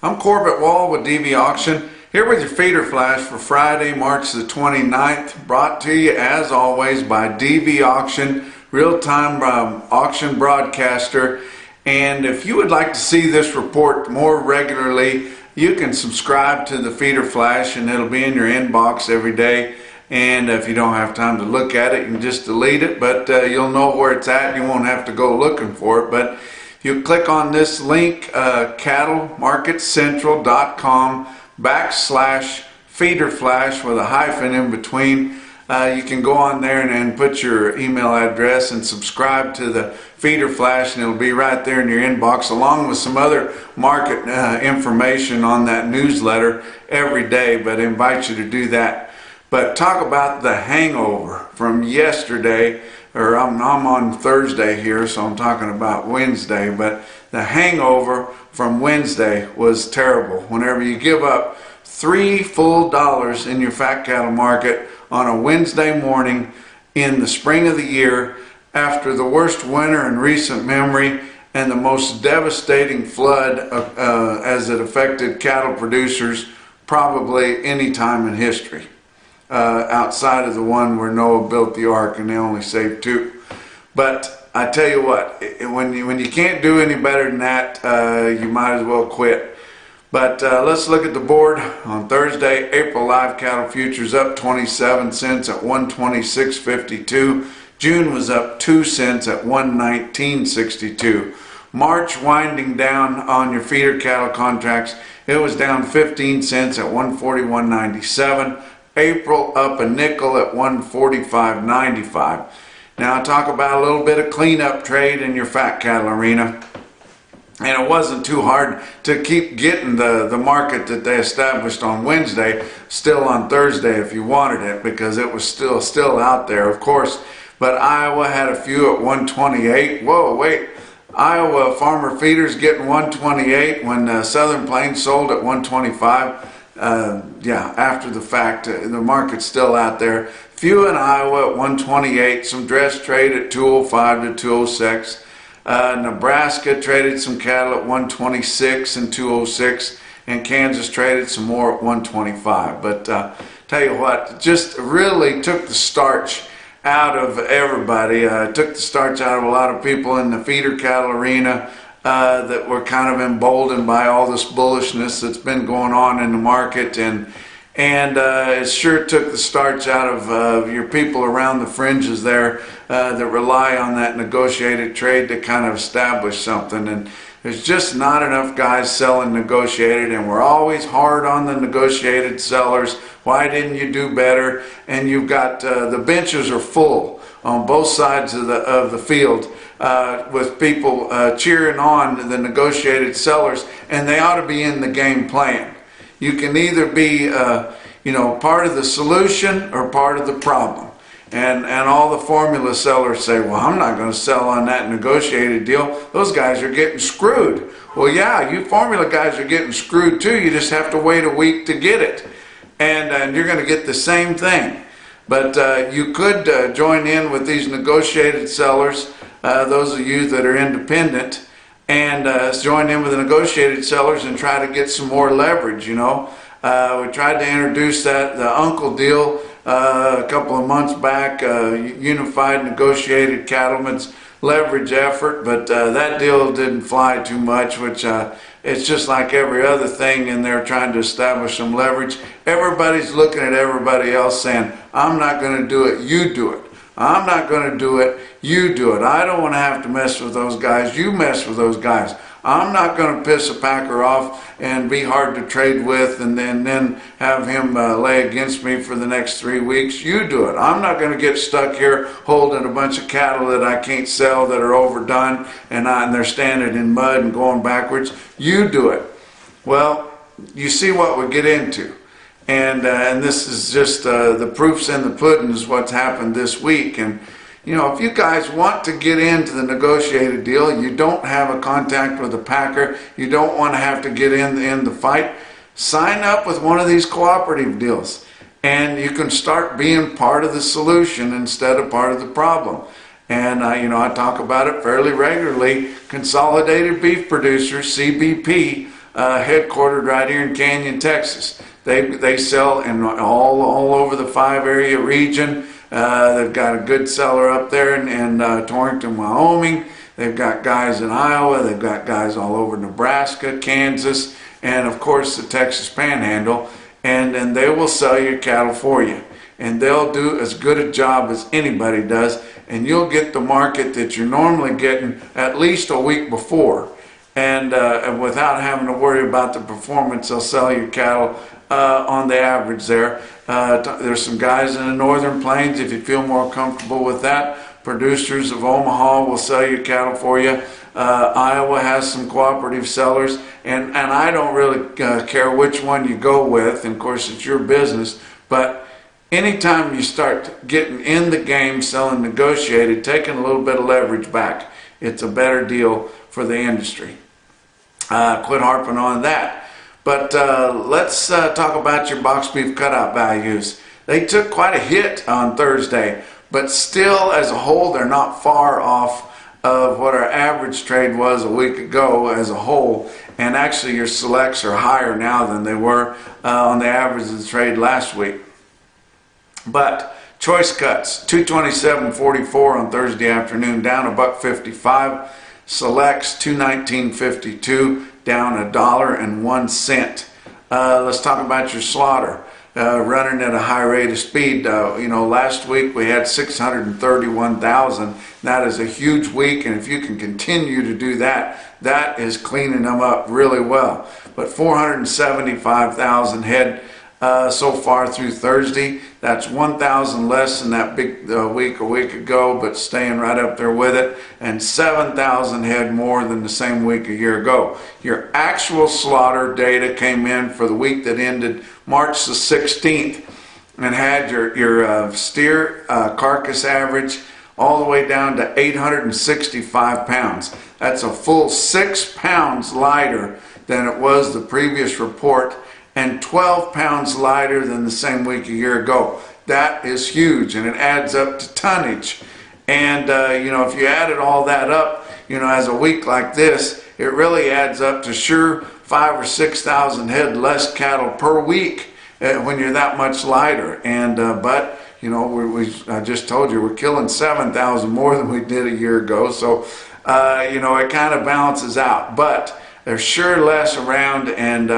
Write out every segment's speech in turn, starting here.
I'm Corbett Wall with DV Auction, here with your feeder flash for Friday, March the 29th, brought to you as always by DV Auction, real-time auction broadcaster. And if you would like to see this report more regularly, you can subscribe to the feeder flash and it'll be in your inbox every day. And if you don't have time to look at it, you can just delete it, but you'll know where it's at. You won't have to go looking for it. But you click on this link, cattlemarketcentral.com/feeder flash with a hyphen in between. You can go on there and put your email address and subscribe to the feeder flash, and it'll be right there in your inbox along with some other market information on that newsletter every day. But I invite you to do that. But talk about the hangover from yesterday, or I'm on Thursday here, so I'm talking about Wednesday, but the hangover from Wednesday was terrible. Whenever you give up $3 full in your fat cattle market on a Wednesday morning in the spring of the year, after the worst winter in recent memory and the most devastating flood as it affected cattle producers probably any time in history. Outside of the one where Noah built the ark and they only saved 2. But I tell you what, when you can't do any better than that, you might as well quit. But let's look at the board. On Thursday, April live cattle futures up 27 cents at 126.52. June was up 2 cents at 119.62. March winding down on your feeder cattle contracts, it was down 15 cents at 141.97. April up a nickel at 145.95. Now I'll talk about a little bit of cleanup trade in your fat cattle arena. And it wasn't too hard to keep getting the market that they established on Wednesday still on Thursday if you wanted it, because it was still out there, of course. But Iowa had a few at 128. Whoa, wait. Iowa farmer feeders getting 128 when Southern Plains sold at 125. Yeah, after the fact, the market's still out there. Few in Iowa at 128, some dress trade at 205 to 206. Nebraska traded some cattle at 126 and 206, and Kansas traded some more at 125. But tell you what, just really took the starch out of everybody. Took the starch out of a lot of people in the feeder cattle arena. That were kind of emboldened by all this bullishness that's been going on in the market, and it sure took the starch out of your people around the fringes there that rely on that negotiated trade to kind of establish something. And there's just not enough guys selling negotiated, and we're always hard on the negotiated sellers. Why didn't you do better? And you've got the benches are full on both sides of the field. With people cheering on the negotiated sellers, and they ought to be in the game playing. You can either be, part of the solution or part of the problem. And all the formula sellers say, well, I'm not going to sell on that negotiated deal. Those guys are getting screwed. Well, yeah, you formula guys are getting screwed too. You just have to wait a week to get it. And you're going to get the same thing. But you could join in with these negotiated sellers. Those of you that are independent, and join in with the negotiated sellers and try to get some more leverage. We tried to introduce the Uncle deal a couple of months back, unified negotiated cattlemen's leverage effort, but that deal didn't fly too much, which it's just like every other thing, and they're trying to establish some leverage. Everybody's looking at everybody else saying, I'm not going to do it, you do it. I'm not going to do it, you do it. I don't want to have to mess with those guys, you mess with those guys. I'm not going to piss a packer off and be hard to trade with and then have him lay against me for the next 3 weeks. You do it. I'm not going to get stuck here holding a bunch of cattle that I can't sell that are overdone and they're standing in mud and going backwards. You do it. Well, you see what we get into. And this is just the proof's in the pudding is what's happened this week. And if you guys want to get into the negotiated deal, you don't have a contact with a packer, you don't want to have to get in the fight, sign up with one of these cooperative deals. And you can start being part of the solution instead of part of the problem. And I talk about it fairly regularly. Consolidated Beef Producers, CBP, headquartered right here in Canyon, Texas. They sell in all over the 5-area region. They've got a good seller up there in Torrington, Wyoming. They've got guys in Iowa. They've got guys all over Nebraska, Kansas, and of course the Texas Panhandle. And they will sell your cattle for you. And they'll do as good a job as anybody does. And you'll get the market that you're normally getting at least a week before. And without having to worry about the performance, they'll sell your cattle on the average there. There's some guys in the Northern Plains, if you feel more comfortable with that. Producers of Omaha will sell your cattle for you. Iowa has some cooperative sellers, and I don't really care which one you go with, and of course it's your business, but anytime you start getting in the game, selling negotiated, taking a little bit of leverage back, it's a better deal for the industry. Quit harping on that. But let's talk about your box beef cutout values. They took quite a hit on Thursday, but still as a whole they're not far off of what our average trade was a week ago as a whole, and actually your selects are higher now than they were on the average of the trade last week. But choice cuts, $227.44 on Thursday afternoon, down $1.55. Selects $219.52, down $1.01. Let's talk about your slaughter. Running at a high rate of speed. Last week we had 631,000. That is a huge week, and if you can continue to do that, that is cleaning them up really well. But 475,000 head so far through Thursday. That's 1,000 less than that big week a week ago, but staying right up there with it, and 7,000 head more than the same week a year ago. Your actual slaughter data came in for the week that ended March the 16th and had your steer carcass average all the way down to 865 pounds. That's a full 6 pounds lighter than it was the previous report, and 12 pounds lighter than the same week a year ago. That is huge, and it adds up to tonnage. And if you added all that up, as a week like this, it really adds up to sure 5,000 or 6,000 head less cattle per week when you're that much lighter. And but I just told you we're killing 7,000 more than we did a year ago, so it kind of balances out. But there's sure less around, and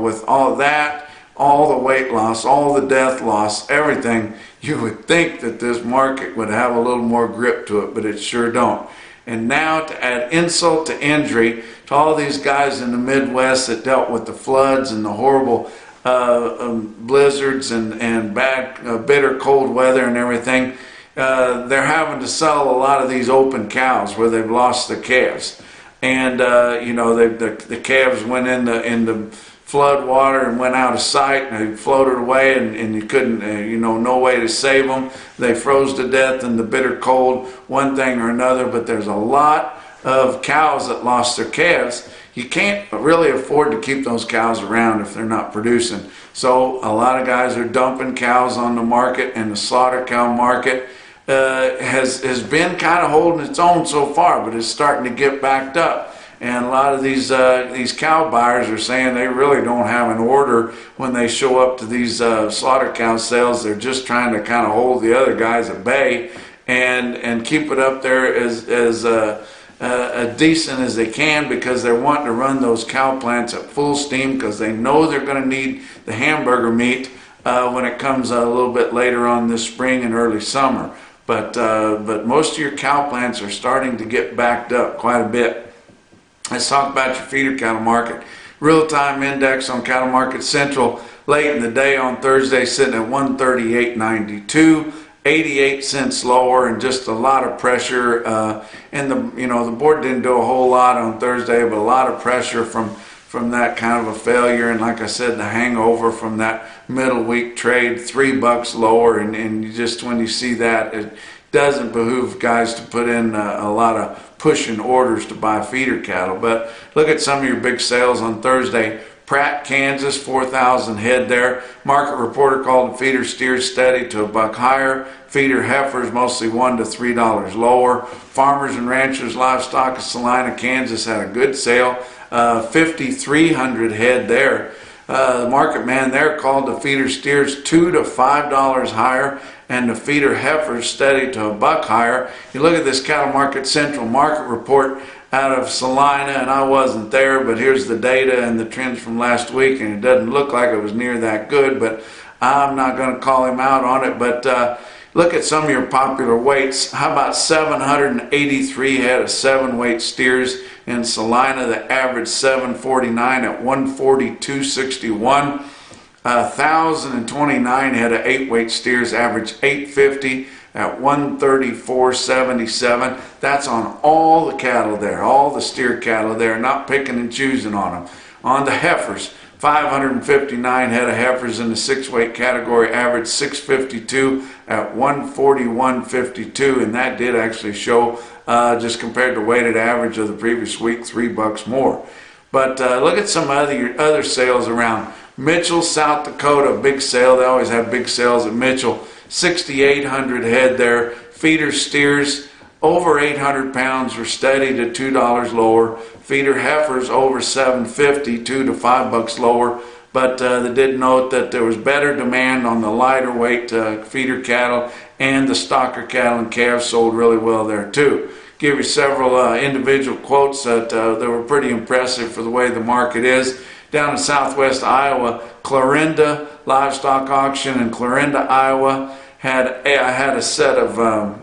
with all that, all the weight loss, all the death loss, everything, you would think that this market would have a little more grip to it, but it sure don't. And now to add insult to injury to all these guys in the Midwest that dealt with the floods and the horrible blizzards and bad, bitter cold weather and everything, they're having to sell a lot of these open cows where they've lost their calves. And the calves went in the flood water and went out of sight, and they floated away, and you couldn't, no way to save them. They froze to death in the bitter cold, one thing or another. But there's a lot of cows that lost their calves. You can't really afford to keep those cows around if they're not producing. So a lot of guys are dumping cows on the market, and the slaughter cow market has been kind of holding its own so far, but it's starting to get backed up. And a lot of these cow buyers are saying they really don't have an order when they show up to these slaughter cow sales. They're just trying to kind of hold the other guys at bay and keep it up there as decent as they can, because they're wanting to run those cow plants at full steam, because they know they're going to need the hamburger meat when it comes a little bit later on this spring and early summer. But most of your cow plants are starting to get backed up quite a bit. Let's talk about your feeder cattle market. Real-time index on Cattle Market Central late in the day on Thursday sitting at 138.92, 88 cents lower, and just a lot of pressure. And the board didn't do a whole lot on Thursday, but a lot of pressure from that kind of a failure. And like I said, the hangover from that middle week trade, $3 lower, and you just, when you see that, it doesn't behoove guys to put in a lot of pushing orders to buy feeder cattle. But look at some of your big sales on Thursday. Pratt, Kansas, 4,000 head there. Market reporter called the feeder steers steady to $1 higher. Feeder heifers mostly $1 to $3 lower. Farmers and ranchers livestock of Salina, Kansas had a good sale, 5,300 head there. The market man there called the feeder steers $2 to $5 higher, and the feeder heifers steady to $1 higher. You look at this Cattle Market Central market report out of Salina, and I wasn't there, but here's the data and the trends from last week, and it doesn't look like it was near that good, but I'm not going to call him out on it. But look at some of your popular weights. How about 783 head of 7-weight steers in Salina that averaged 749 at 142.61. 1,029 head of 8-weight steers averaged 850 at 134.77. That's on all the cattle there, all the steer cattle there, not picking and choosing on them. On the heifers, 559 head of heifers in the 6-weight category averaged 652 at 141.52, and that did actually show, just compared to weighted average of the previous week, $3 more. But look at some other sales around. Mitchell, South Dakota, big sale. They always have big sales at Mitchell. 6,800 head there. Feeder steers over 800 pounds were steady to $2 lower. Feeder heifers over 750, $2 to $5 lower. But they did note that there was better demand on the lighter weight feeder cattle, and the stocker cattle and calves sold really well there too. Give you several individual quotes that were pretty impressive for the way the market is. Down in southwest Iowa, Clarinda Livestock Auction in Clarinda, Iowa had a set of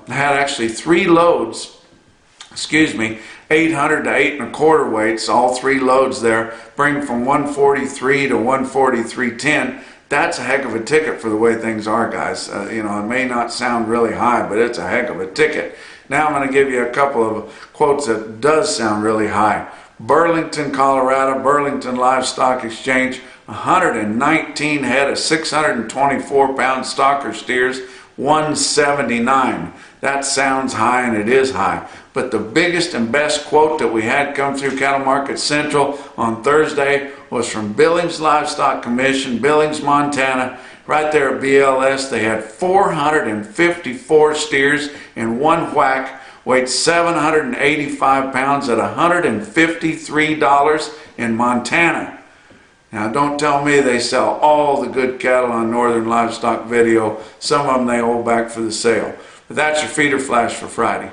had actually 3 loads, 800 to 8 1/4 weights, all 3 loads there, bring from 143 to 143.10. That's a heck of a ticket for the way things are, guys. You know, it may not sound really high, but it's a heck of a ticket. Now I'm going to give you a couple of quotes that does sound really high. Burlington, Colorado, Burlington Livestock Exchange, 119 head of 624-pound stocker steers, 179. That sounds high, and it is high. But the biggest and best quote that we had come through Cattle Market Central on Thursday was from Billings Livestock Commission, Billings, Montana. Right there at BLS, they had 454 steers in one whack, weighed 785 pounds at $153 in Montana. Now, don't tell me they sell all the good cattle on Northern Livestock Video. Some of them they hold back for the sale. But that's your feeder flash for Friday.